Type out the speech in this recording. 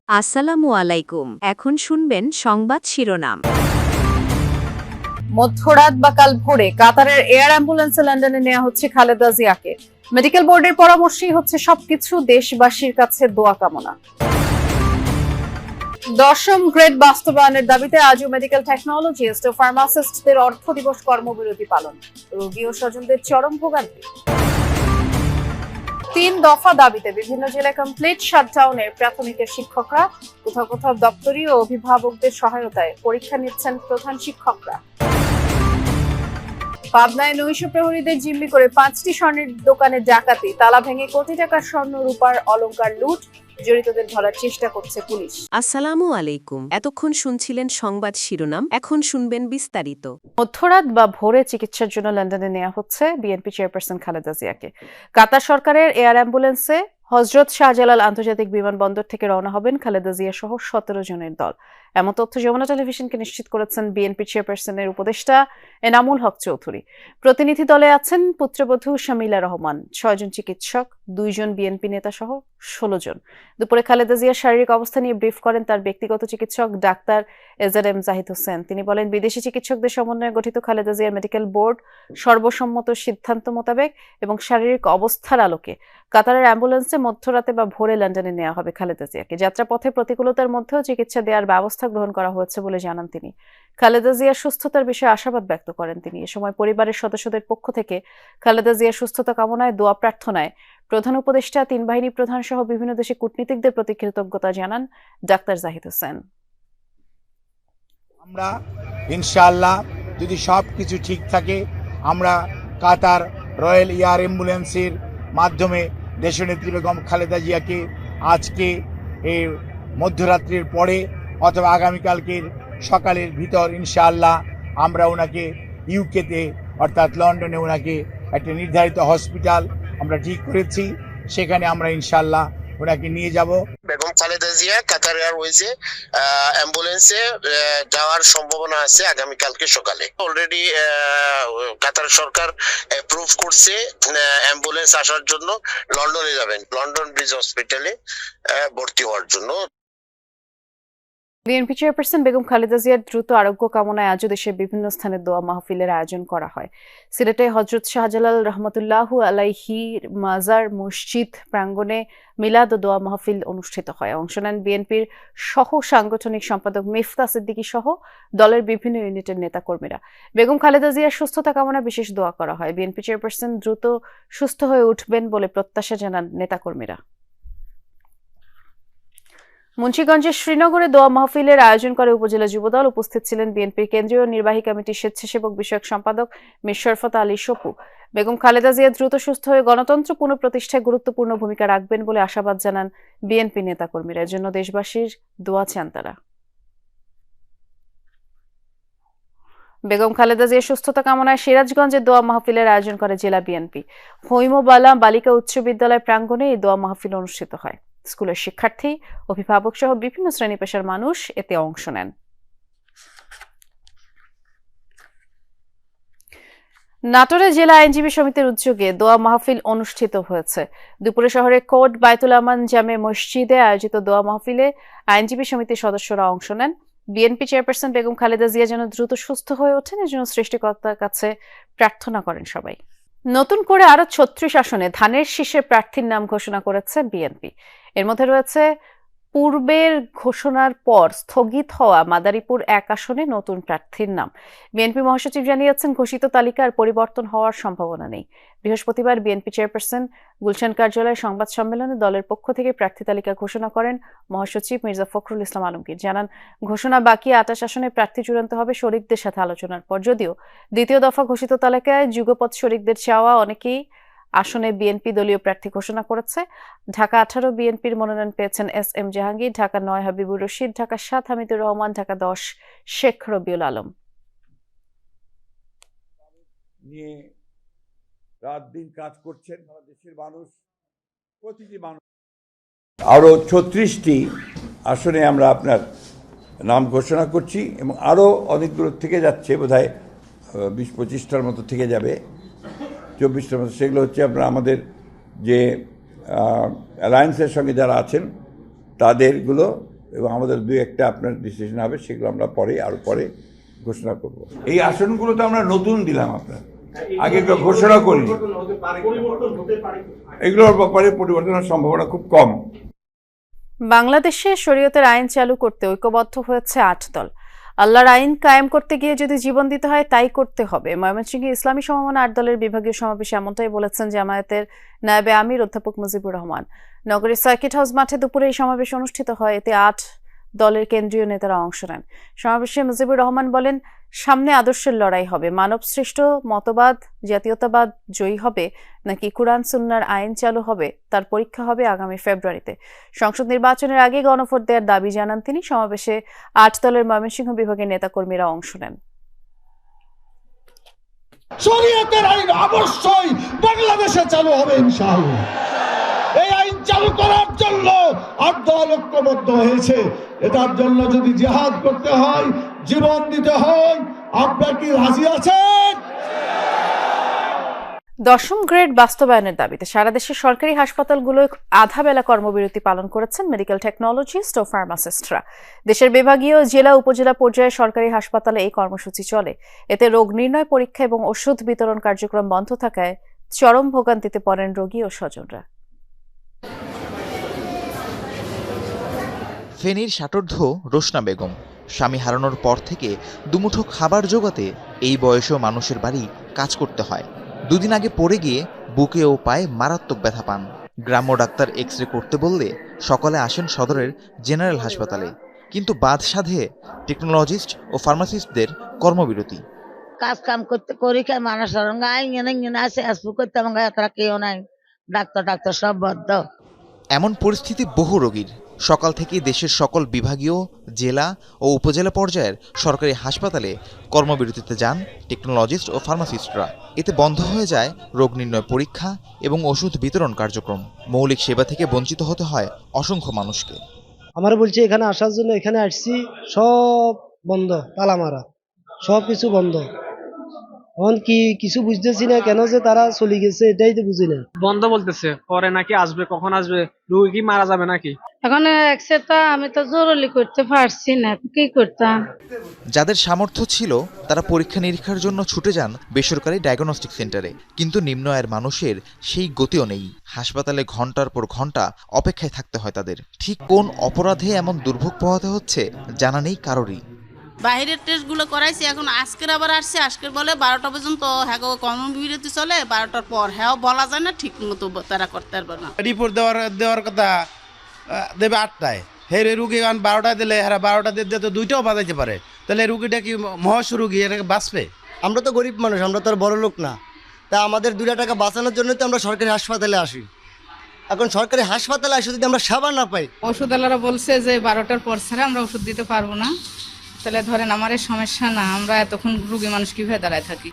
আসসালামু আলাইকুম। এখন শুনবেন সংবাদ শিরোনাম। মধ্যরাত বা কাল ভোরে কাতারের এয়ার অ্যাম্বুলেন্সে লন্ডনে নেওয়া হচ্ছে খালেদা জিয়াকে। মেডিকেল বোর্ডের পরামর্শেই হচ্ছে সবকিছু, দেশবাসীর কাছে দোয়া কামনা। 10ম গ্রেড বাস্তবায়নের দাবিতে আজও মেডিকেল টেকনোলজিস্ট ও ফার্মাসিস্টদের অর্থ দিবস কর্মবিরতি পালন। রোগী ও স্বজনদের চরম ভোগান্তি। 3 দফা দাবিতে বিভিন্ন জেলায় কমপ্লিট শাটডাউনের প্রাথমিকের শিক্ষকরা। কোথাও কোথাও দপ্তরি ও অভিভাবকদের সহায়তায় পরীক্ষা নিচ্ছেন প্রধান শিক্ষকরা। পাবনায় নৈশ প্রহরীদের জিম্মি করে 5টি স্বর্ণের দোকানে ডাকাতি, তালা ভেঙে কোটি টাকার স্বর্ণ রূপার অলংকার লুট, জড়িতদের ধরার চেষ্টা করছে পুলিশ। আসসালামু আলাইকুম। এতক্ষণ শুনছিলেন সংবাদ শিরোনাম, এখন শুনবেন বিস্তারিত। মধ্যরাত বা ভোরে চিকিৎসার জন্য লন্ডনে নেওয়া হচ্ছে বিএনপি চেয়ারপারসন খালেদা জিয়াকে। কাতার সরকারের এয়ার অ্যাম্বুলেন্সে হযরত শাহজালাল আন্তর্জাতিক বিমানবন্দর থেকে রওনা হবেন খালেদা জিয়া সহ 17 জনের দল। এমন তথ্য যমুনা টেলিভিশনকে নিশ্চিত করেছেন বিএনপি চেয়ারপারসনের উপদেষ্টা এনামুল হক চৌধুরী। প্রতিনিধি দলে আছেন পুত্রবধূ শামিলা রহমান, 6 জন চিকিৎসক, 2 জন বিএনপি নেতা সহ 16 জন। দুপুরে খালেদা জিয়ার শারীরিক অবস্থা নিয়ে ব্রিফ করেন তার ব্যক্তিগত চিকিৎসক ডাক্তার এজএম জাহিদ হোসেন। তিনি বলেন, বিদেশি চিকিৎসকদের সমন্বয়ে গঠিত খালেদা জিয়ার মেডিকেল বোর্ড সর্বসম্মত সিদ্ধান্ত মোতাবেক এবং শারীরিক অবস্থার আলোকে কাতারের অ্যাম্বুলেন্সে মধ্যরাতে বা ভোরে লন্ডনে নেওয়া হবে খালেদা জিয়াকে। যাত্রাপথে প্রতিকূলতার মধ্যেও চিকিৎসা দেওয়ার ব্যবস্থা গ্রহণ করা হয়েছে বলে জানান তিনি। খালেদা জিয়ার সুস্থতার বিষয়ে আশাবাদ ব্যক্ত করেন তিনি। এ সময় পরিবারের সদস্যদের পক্ষ থেকে খালেদা জিয়ার সুস্থতা কামনায় দোয়া প্রার্থনায় প্রধান উপদেষ্টা, 3 বাহিনী প্রধান সহ বিভিন্ন দেশে কূটনীতিকদের প্রতি কৃতজ্ঞতা জানান ডাক্তার জাহিদ হোসেন। আমরা ইনশাআল্লাহ যদি সব কিছু ঠিক থাকে, আমরা কাতার রয়্যাল এয়ার অ্যাম্বুলেন্সের মাধ্যমে দেশনেত্রী বেগম খালেদা জিয়াকে আজকে এই মধ্যরাত্রির পরে অথবা আগামীকালকের সকালের ভিতর ইনশাআল্লাহ আমরা ওনাকে ইউকেতে অর্থাৎ লন্ডনে ওনাকে একটা নির্ধারিত হসপিটাল আমরা ঠিক করেছি, সেখানে আমরা ইনশাআল্লাহ ওনাকে নিয়ে যাব। বেগম খালেদা জিয়া কাতার এয়ারওয়েজে অ্যাম্বুলেন্সে যাওয়ার সম্ভাবনা আছে আগামীকালকে সকালে। অলরেডি কাতার সরকার অ্যাপ্রুভ করছে অ্যাম্বুলেন্স আসার জন্য। লন্ডনে যাবেন, লন্ডন ব্রিজ হসপিটালে ভর্তি হওয়ার জন্য। বিএনপি চেয়ারপারসন বেগম খালেদা জিয়ার দ্রুত আরোগ্য কামনায় আজও দেশের বিভিন্ন স্থানে দোয়া মাহফিলের আয়োজন করা হয়। সিলেটে হযরত শাহজালাল রহমতুল্লাহ আলাইহির মাজার মসজিদ প্রাঙ্গণে মিলাদ ও দোয়া মাহফিল অনুষ্ঠিত হয়। অংশ নেন বিএনপির সহ সাংগঠনিক সম্পাদক মিফতা সিদ্দিকী সহ দলের বিভিন্ন ইউনিটের নেতাকর্মীরা। বেগম খালেদা জিয়ার সুস্থতা কামনায় বিশেষ দোয়া করা হয়। বিএনপি চেয়ারপারসন দ্রুত সুস্থ হয়ে উঠবেন বলে প্রত্যাশা জানান নেতাকর্মীরা। মুন্সিগঞ্জের শ্রীনগরে দোয়া মাহফিলের আয়োজন করে উপজেলা যুবদল। উপস্থিত ছিলেন বিএনপির কেন্দ্রীয় নির্বাহী কমিটির স্বেচ্ছাসেবক বিষয়ক সম্পাদক মির শরফত আলী সপু। বেগম খালেদা জিয়া দ্রুত সুস্থ হয়ে গণতন্ত্র পুনঃপ্রতিষ্ঠায় গুরুত্বপূর্ণ ভূমিকা রাখবেন বলে আশাবাদ জানান বিএনপি নেতাকর্মীরা। এর জন্য দেশবাসীর দোয়া চান তারা। বেগম খালেদা জিয়ার সুস্থতা কামনায় সিরাজগঞ্জে দোয়া মাহফিলের আয়োজন করে জেলা বিএনপি। হৈমবালা বালিকা উচ্চ বিদ্যালয় প্রাঙ্গণে এই দোয়া মাহফিল অনুষ্ঠিত হয়। স্কুলের শিক্ষার্থী, অভিভাবক সহ বিভিন্ন শ্রেণী পেশার মানুষ এতে অংশ নেন। নাটোরে জেলা আইনজীবী সমিতির উদ্যোগে দোয়া মাহফিল অনুষ্ঠিত হয়েছে। দুপুরে শহরের কোট বায়তুল আমান জামে মসজিদে আয়োজিত দোয়া মাহফিলে আইনজীবী সমিতির সদস্যরা অংশ নেন। বিএনপি চেয়ারপারসন বেগম খালেদা জিয়া যেন দ্রুত সুস্থ হয়ে ওঠেন, এজন্য সৃষ্টিকর্তার কাছে প্রার্থনা করেন সবাই। নতুন করে আরো 36 আসনে ধানের শীষের প্রার্থীর নাম ঘোষণা করেছে বিএনপি। এর মধ্যে রয়েছে পূর্বের ঘোষণার পর স্থগিত হওয়া মাদারীপুর 1 আসনে নতুন প্রার্থীর নাম। বিএনপি মহাসচিব জানিয়েছেন, ঘোষিত তালিকার পরিবর্তন হওয়ার সম্ভাবনা নেই। বৃহস্পতিবার বিএনপি চেয়ারপারসন গুলশান কার্যালয়ে সংবাদ সম্মেলনে দলের পক্ষ থেকে প্রার্থী তালিকা ঘোষণা করেন মহাসচিব মির্জা ফখরুল ইসলাম আলমগীর। জানান, ঘোষণা বাকি 28 আসনে প্রার্থী চূড়ান্ত হবে শরিকদের সাথে আলোচনার পর। যদিও দ্বিতীয় দফা ঘোষিত তালিকায় যুগপৎ শরিকদের চাওয়া অনেকেই আসনে বিএনপি দলীয় প্রার্থী ঘোষণা করেছে। ঢাকা 18 বিএনপির মনোনয়ন পেয়েছেন এস.এম. জাহাঙ্গীর, ঢাকা 9 হাবিবুর রশিদ, ঢাকা 7 হামিদুর রহমান, ঢাকা 10 শেখ রবিউল আলম। নিয়ে রাত দিন কাজ করছেন দেশের মানুষ, প্রতিটি মানুষ। আরও 36টি আসনে আমরা আপনার নাম ঘোষণা করছি এবং আরও অনেকগুলো থেকে যাচ্ছে, বোধহয় 20-25টার মতো থেকে যাবে, 24টার মতো। সেগুলো হচ্ছে আপনার আমাদের যে অ্যালায়েন্সের সঙ্গে যারা আছেন তাদেরগুলো, এবং আমাদের 2-1টা আপনার ডিসিশন হবে, সেগুলো আমরা আরও পরে ঘোষণা করব। এই আসনগুলো তো আমরা নতুন দিলাম আপনার, আগে তো ঘোষণা করি। এগুলোর ব্যাপারে পরিবর্তনের সম্ভাবনা খুব কম। বাংলাদেশে শরীয়তের আইন চালু করতে ঐক্যবদ্ধ হয়েছে 8 দল। আল্লাহর আইন কায়েম করতে গিয়ে যদি জীবন দিতে হয় তাই করতে হবে। ময়মনসিংহে ইসলামী সমমনা 8 দলের বিভাগীয় সমাবেশে এমনটাই বলেছেন জামায়াতের নায়েবে আমির অধ্যাপক মুজিবুর রহমান। নগরীর সার্কিট হাউস মাঠে দুপুরে এই সমাবেশ অনুষ্ঠিত হয়। এতে 8 দলের কেন্দ্রীয় নেতারা অংশ নেন। সমাবেশে মুজিবুর রহমান বলেন, সামনে আদর্শের লড়াই হবে। মানব সৃষ্ট মতবাদ, জাতীয়তাবাদ জয়ী হবে নাকি কুরআন সুন্নাহর আইন চালু হবে তার পরীক্ষা হবে আগামী ফেব্রুয়ারিতে। সংসদ নির্বাচনের আগে গণভোট দেওয়ার দাবি জানান তিনি। সমাবেশে 8 দলের ময়মনসিংহ বিভাগের নেতাকর্মীরা অংশ নেন। শরীয়তের আইন অবশ্যই বাংলাদেশে চালু হবে ইনশাআল্লাহ। এই আইন চালু করার জন্য 8 দল ঐক্যবদ্ধ হয়েছে। এটার জন্য যদি জিহাদ করতে হয়, জীবন দিতে হয়, আপনারা কি রাজি আছেন? 10ম গ্রেড বাস্তবায়নের দাবিতে সারা দেশের সরকারি হাসপাতালগুলোয় আধা বেলা কর্মবিরতি পালন করেছেন মেডিকেল টেকনোলজিস্ট ও ফার্মাসিস্টরা। দেশের বিভাগীয়, জেলা, উপজেলা পর্যায়ে সরকারি হাসপাতালে এই কর্মসূচি চলে। এতে রোগ নির্ণয়, পরীক্ষা এবং ওষুধ বিতরণ কার্যক্রম বন্ধ থাকায় চরম ভোগান্তিতে পড়েন রোগী ও স্বজনরা। ফেনীর ষাটোর্ধ্ব রোশনা বেগম স্বামী হারানোর পর থেকে দুমুঠো খাবার জোগাতে এই বয়সেও মানুষের বাড়ি কাজ করতে হয়। 2 দিন আগে পড়ে গিয়ে বুকে ও পায়ে মারাত্মক ব্যথা পান। গ্রাম্য ডাক্তার এক্স-রে করতে বললে সকালে আসেন সদরের জেনারেল হাসপাতালে, কিন্তু বাদ সাধে টেকনোলজিস্ট ও ফার্মাসিস্টদের কর্মবিরতি। কাজ কাম করতে করি কে মানুষ আছে আসবো করতে আমার তারা কেউ নাই, ডাক্তার সব বদ্ধ। এমন পরিস্থিতি বহু রোগীর। সকাল থেকেই দেশের সকল বিভাগীয়, জেলা ও উপজেলা পর্যায়ের সরকারি হাসপাতালে কর্মবিরতিতে যান টেকনোলজিস্ট ও ফার্মাসিস্টরা। এতে বন্ধ হয়ে যায় রোগ নির্ণয়, পরীক্ষা এবং ওষুধ বিতরণ কার্যক্রম। মৌলিক সেবা থেকে বঞ্চিত হতে হয় অসংখ্য মানুষকে। আমার বলছি এখানে আসার জন্য, এখানে আসছি, সব বন্ধ, তালা মারা, সব কিছু বন্ধ। এখন কি কিছু বুঝতেছি না, কেন যে তারা চলে গেছে এটাই তো বুঝি না। বন্ধ বলতেছে, পরে নাকি আসবে, কখন আসবে, রোগী কি মারা যাবে নাকি? এখন এক্সরেটা আমি তো জরুরি করতে পারছি না, কি করতাম। যাদের সামর্থ্য ছিল তারা পরীক্ষা নিরীক্ষার জন্য ছুটে যান বেসরকারি ডায়াগনস্টিক সেন্টারে, কিন্তু নিম্ন আয়ের মানুষের সেই গতিও নেই। হাসপাতালে ঘন্টার পর ঘন্টা অপেক্ষায় থাকতে হয় তাদের। ঠিক কোন অপরাধে এমন দুর্ভোগ পোহাতে হচ্ছে জানা নেই কারোরই। বাইরের টেস্টগুলো করাইছি, এখন আজকের আবার আসছে, আজকের বলে 12টা পর্যন্ত হ্যাঁ কর্মবিরতি চলে, 12টার পর হ্যাঁ বলা যায় না, ঠিক মতো তারা করতে পারবে না। রিপোর্ট দেওয়ার কথা দেবে 8টায়, হে রুগী 12টায় দিলে হ্যাঁ 12টা দিয়ে তো 2টাও বাজাইতে পারে, তাহলে রুগীটা কি মহাশ রুগী, এটাকে বাঁচবে? আমরা তো গরিব মানুষ, আমরা তো আর বড় লোক না। তা আমাদের 2 টাকা বাঁচানোর জন্য তো আমরা সরকারি হাসপাতালে আসি। এখন সরকারি হাসপাতালে আসে যদি আমরা সেবা না পাই, ওষুধওয়ালারা বলছে যে 12টার পর ছাড়া আমরা ওষুধ দিতে পারবো না, তাহলে ধরেন আমার এই সমস্যা না, আমরা এতক্ষণ রুগী মানুষ কিভাবে দাঁড়ায় থাকি।